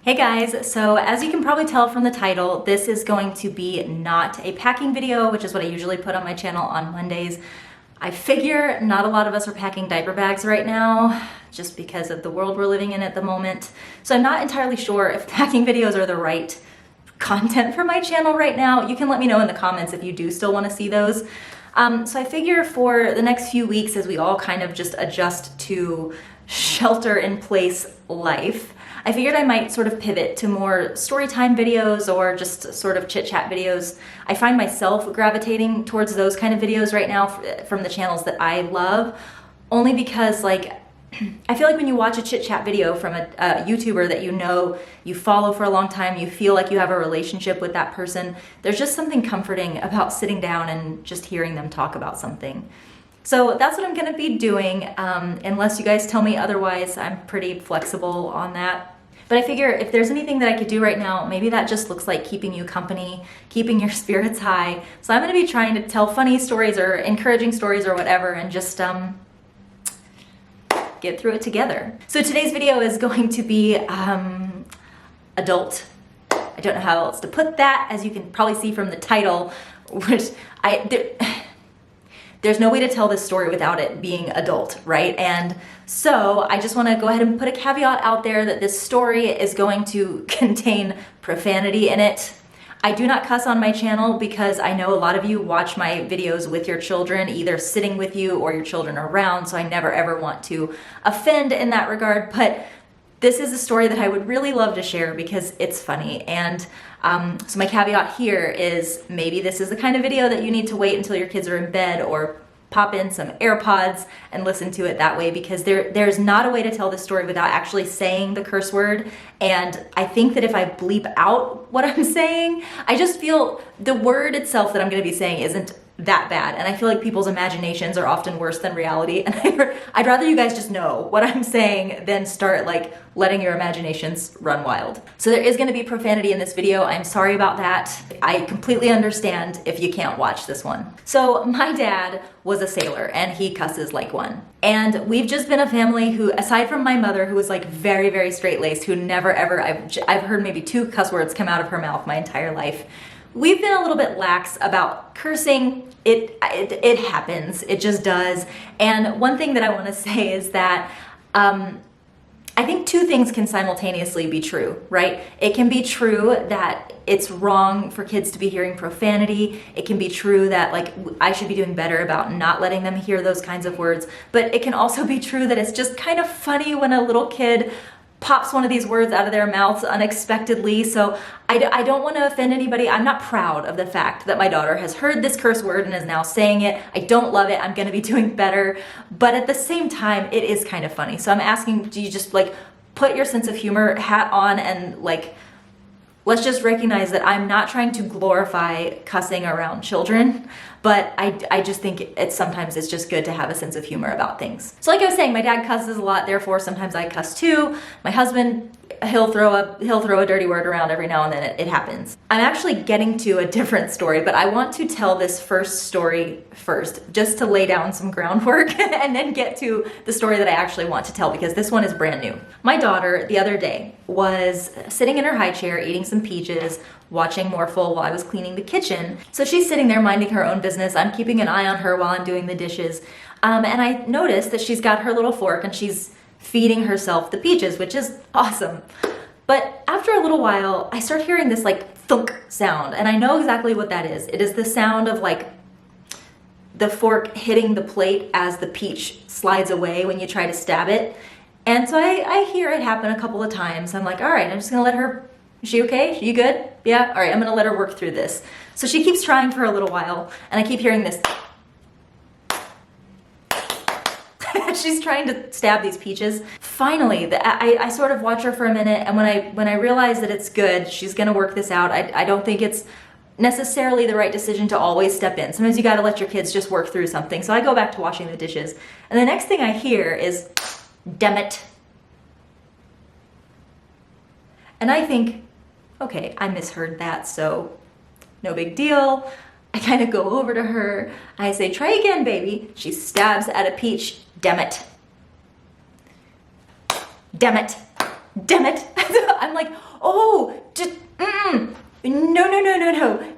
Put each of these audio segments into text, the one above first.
Hey guys, so as you can probably tell from the title, this is going to be not a packing video, which is what I usually put on my channel on Mondays. I figure not a lot of us are packing diaper bags right now, just because of the world we're living in at the moment. So I'm not entirely sure if packing videos are the right content for my channel right now. You can let me know in the comments if you do still want to see those. So I figure for the next few weeks, as we all kind of just adjust to shelter-in-place life, I figured I might sort of pivot to more story time videos or just sort of chit chat videos. I find myself gravitating towards those kind of videos right now from the channels that I love, only because I feel like when you watch a chit chat video from a YouTuber that you follow for a long time, you feel like you have a relationship with that person. There's just something comforting about sitting down and just hearing them talk about something. So that's what I'm gonna be doing, unless you guys tell me otherwise. I'm pretty flexible on that. But I figure if there's anything that I could do right now, maybe that just looks like keeping you company, keeping your spirits high. So I'm gonna be trying to tell funny stories or encouraging stories or whatever, and just get through it together. So today's video is going to be adult. I don't know how else to put that, as you can probably see from the title, which there's no way to tell this story without it being adult, right? And so I just wanna go ahead and put a caveat out there that this story is going to contain profanity in it. I do not cuss on my channel because I know a lot of you watch my videos with your children, either sitting with you or your children around, so I never ever want to offend in that regard, but this is a story that I would really love to share because it's funny. And so my caveat here is maybe this is the kind of video that you need to wait until your kids are in bed or pop in some AirPods and listen to it that way, because there's not a way to tell this story without actually saying the curse word. And I think that if I bleep out what I'm saying, I just feel the word itself that I'm gonna be saying isn't that bad. And I feel like people's imaginations are often worse than reality. And I'd rather you guys just know what I'm saying than start letting your imaginations run wild. So there is gonna be profanity in this video. I'm sorry about that. I completely understand if you can't watch this one. So my dad was a sailor and he cusses like one. And we've just been a family who, aside from my mother, who was very, very straight-laced, who never ever, I've heard maybe 2 cuss words come out of her mouth my entire life. We've been a little bit lax about cursing. It happens, it just does. And one thing that I wanna say is that I think 2 things can simultaneously be true, right? It can be true that it's wrong for kids to be hearing profanity. It can be true that I should be doing better about not letting them hear those kinds of words. But it can also be true that it's just kind of funny when a little kid pops one of these words out of their mouths unexpectedly. So I don't want to offend anybody. I'm not proud of the fact that my daughter has heard this curse word and is now saying it. I don't love it. I'm going to be doing better. But at the same time, it is kind of funny. So I'm asking, do you just put your sense of humor hat on and let's just recognize that I'm not trying to glorify cussing around children, but I just think sometimes it's just good to have a sense of humor about things. So like I was saying, my dad cusses a lot, therefore sometimes I cuss too. My husband, he'll throw a dirty word around every now and then. It happens. I'm actually getting to a different story, but I want to tell this first story first, just to lay down some groundwork and then get to the story that I actually want to tell, because this one is brand new. My daughter, the other day, was sitting in her high chair eating some peaches, watching Morphle while I was cleaning the kitchen. So she's sitting there minding her own business. I'm keeping an eye on her while I'm doing the dishes. And I noticed that she's got her little fork and she's feeding herself the peaches, which is awesome. But after a little while, I start hearing this thunk sound, and I know exactly what that is. It is the sound of the fork hitting the plate as the peach slides away when you try to stab it. And so I hear it happen a couple of times. I'm like, all right, I'm just gonna let her, is she okay? You good? Yeah, all right, I'm gonna let her work through this. So she keeps trying for a little while, and I keep hearing this. She's trying to stab these peaches. Finally, I sort of watch her for a minute, and when I realize that it's good, she's gonna work this out. I don't think it's necessarily the right decision to always step in. Sometimes you gotta let your kids just work through something. So I go back to washing the dishes, and the next thing I hear is, "Damn it." And I think, okay, I misheard that, so no big deal. I kind of go over to her. I say, "Try again, baby." She stabs at a peach. "Damn it. Damn it. Damn it." I'm like, oh, just, no,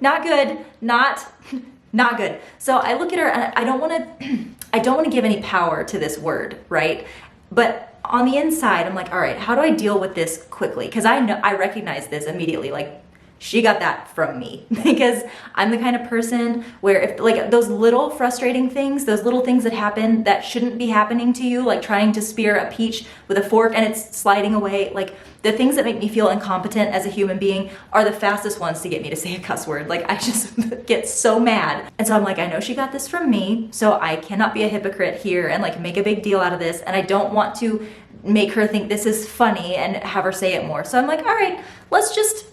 not good, not good. So I look at her and I don't want to give any power to this word, right? But on the inside, I'm like, all right, how do I deal with this quickly? Because I recognize this immediately, like, she got that from me, because I'm the kind of person where if like those little frustrating things, those little things that happen that shouldn't be happening to you, like trying to spear a peach with a fork and it's sliding away, like the things that make me feel incompetent as a human being are the fastest ones to get me to say a cuss word. Like I just get so mad. And so I'm like, I know she got this from me, so I cannot be a hypocrite here and like make a big deal out of this. And I don't want to make her think this is funny and have her say it more. So I'm like, all right, let's just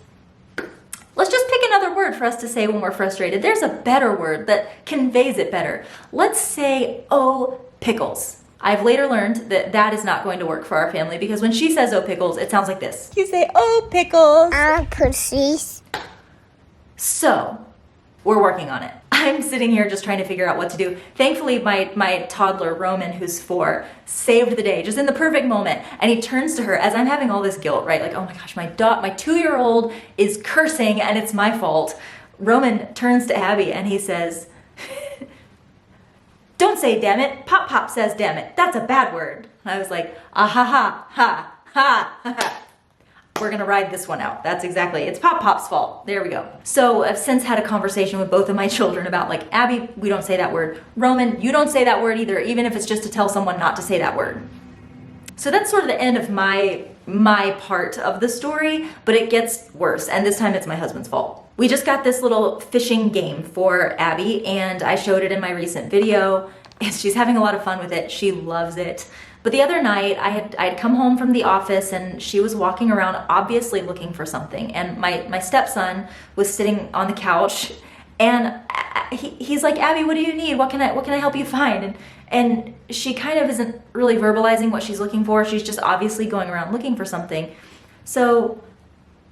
pick another word for us to say when we're frustrated. There's a better word that conveys it better. Let's say, oh, pickles. I've later learned that that is not going to work for our family because when she says, oh, pickles, it sounds like this. You say, oh, pickles. Pussies. So, we're working on it. I'm sitting here just trying to figure out what to do. Thankfully, my toddler, Roman, who's 4, saved the day just in the perfect moment. And he turns to her as I'm having all this guilt, right? Like, oh my gosh, my 2-year-old is cursing and it's my fault. Roman turns to Abby and he says, don't say damn it. Pop Pop says damn it. That's a bad word. And I was like, ah ha ha ha ha ha. We're gonna ride this one out. That's exactly, it's Pop Pop's fault. There we go. So I've since had a conversation with both of my children about like, Abby, we don't say that word. Roman, you don't say that word either, even if it's just to tell someone not to say that word. So that's sort of the end of my part of the story, but it gets worse, and this time it's my husband's fault. We just got this little fishing game for Abby, and I showed it in my recent video, and she's having a lot of fun with it. She loves it. But the other night, I'd come home from the office and she was walking around obviously looking for something. And my stepson was sitting on the couch and he's like, Abby, what do you need? What can I help you find? And she kind of isn't really verbalizing what she's looking for. She's just obviously going around looking for something. So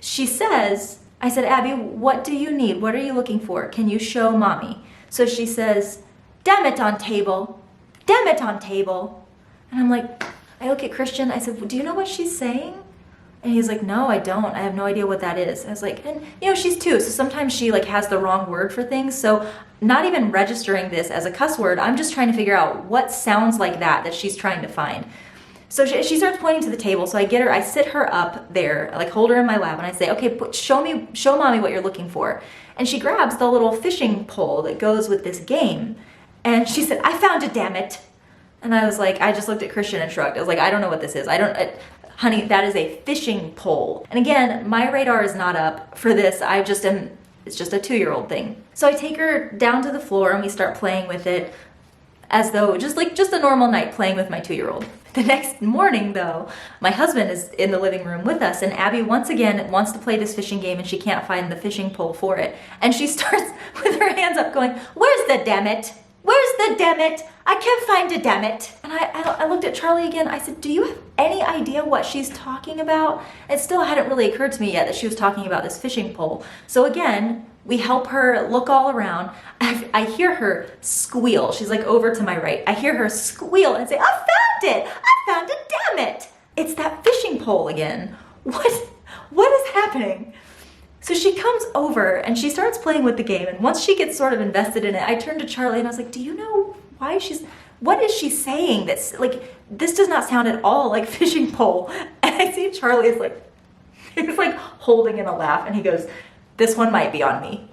she says, I said, Abby, what do you need? What are you looking for? Can you show mommy? So she says, damn it on table. Damn it on table. And I'm like, I look at Christian, I said, do you know what she's saying? And he's like, no, I don't. I have no idea what that is. I was like, and you know, she's 2, so sometimes she like has the wrong word for things. So not even registering this as a cuss word, I'm just trying to figure out what sounds like that she's trying to find. So she starts pointing to the table. So I sit her up there, like hold her in my lap and I say, okay, show mommy what you're looking for. And she grabs the little fishing pole that goes with this game. And she said, I found it, damn it. And I was like, I just looked at Christian and shrugged. I was like, I don't know what this is. Honey, that is a fishing pole. And again, my radar is not up for this. It's just a 2-year-old thing. So I take her down to the floor and we start playing with it as though just a normal night playing with my 2-year-old. The next morning though, my husband is in the living room with us and Abby once again wants to play this fishing game and she can't find the fishing pole for it. And she starts with her hands up going, where's the damn it? Where's the damn it? I can't find a damn it. And I looked at Charlie again. I said, do you have any idea what she's talking about? It still hadn't really occurred to me yet that she was talking about this fishing pole. So again, we help her look all around. I hear her squeal. She's like over to my right. I hear her squeal and say, I found it. I found it, damn it. It's that fishing pole again. What is happening? So she comes over and she starts playing with the game. And once she gets sort of invested in it, I turned to Charlie and I was like, do you know what is she saying? That's like, this does not sound at all like fishing pole. And I see Charlie is like, he's like holding in a laugh and he goes, this one might be on me.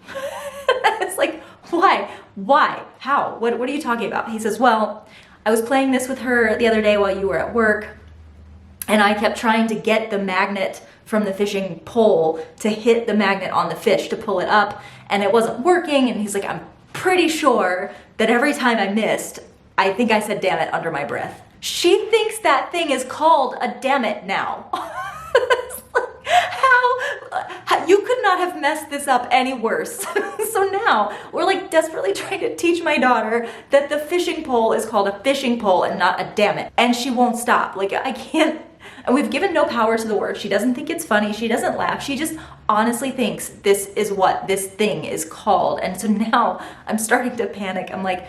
It's like, why, how, what are you talking about? He says, well, I was playing this with her the other day while you were at work and I kept trying to get the magnet from the fishing pole to hit the magnet on the fish to pull it up and it wasn't working. And he's like, I'm pretty sure that every time I missed, I think I said damn it under my breath. She thinks that thing is called a damn it now. How you could not have messed this up any worse. So now we're like desperately trying to teach my daughter that the fishing pole is called a fishing pole and not a damn it. And she won't stop. Like I can't. And we've given no power to the word. She doesn't think it's funny. She doesn't laugh. She just honestly thinks this is what this thing is called. And so now I'm starting to panic. I'm like,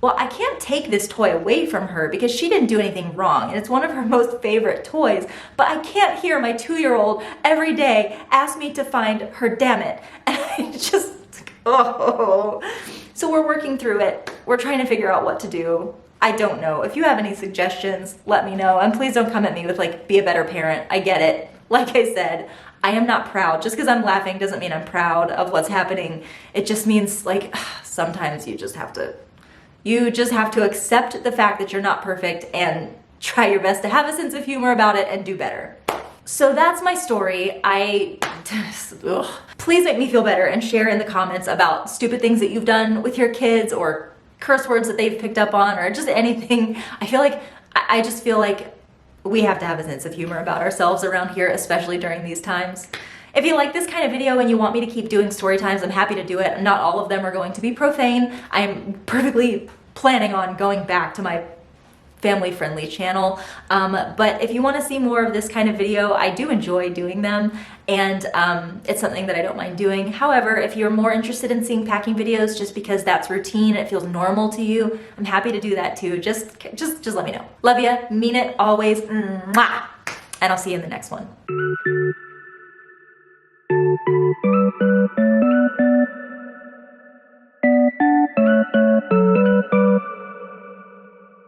well, I can't take this toy away from her because she didn't do anything wrong and it's one of her most favorite toys, but I can't hear my 2-year-old every day ask me to find her damn it. And I just, oh. So we're working through it. We're trying to figure out what to do. I don't know. If you have any suggestions, let me know. And please don't come at me with like, be a better parent. I get it. Like I said, I am not proud. Just because I'm laughing doesn't mean I'm proud of what's happening. It just means like, sometimes you just have to accept the fact that you're not perfect and try your best to have a sense of humor about it and do better. So that's my story. Please make me feel better and share in the comments about stupid things that you've done with your kids or curse words that they've picked up on or just anything. I just feel like we have to have a sense of humor about ourselves around here, especially during these times. If you like this kind of video and you want me to keep doing story times, I'm happy to do it. Not all of them are going to be profane. I'm perfectly planning on going back to my family-friendly channel. But if you want to see more of this kind of video, I do enjoy doing them, and it's something that I don't mind doing. However, if you're more interested in seeing packing videos just because that's routine, it feels normal to you, I'm happy to do that too. Just let me know. Love ya, mean it always, mwah! And I'll see you in the next one.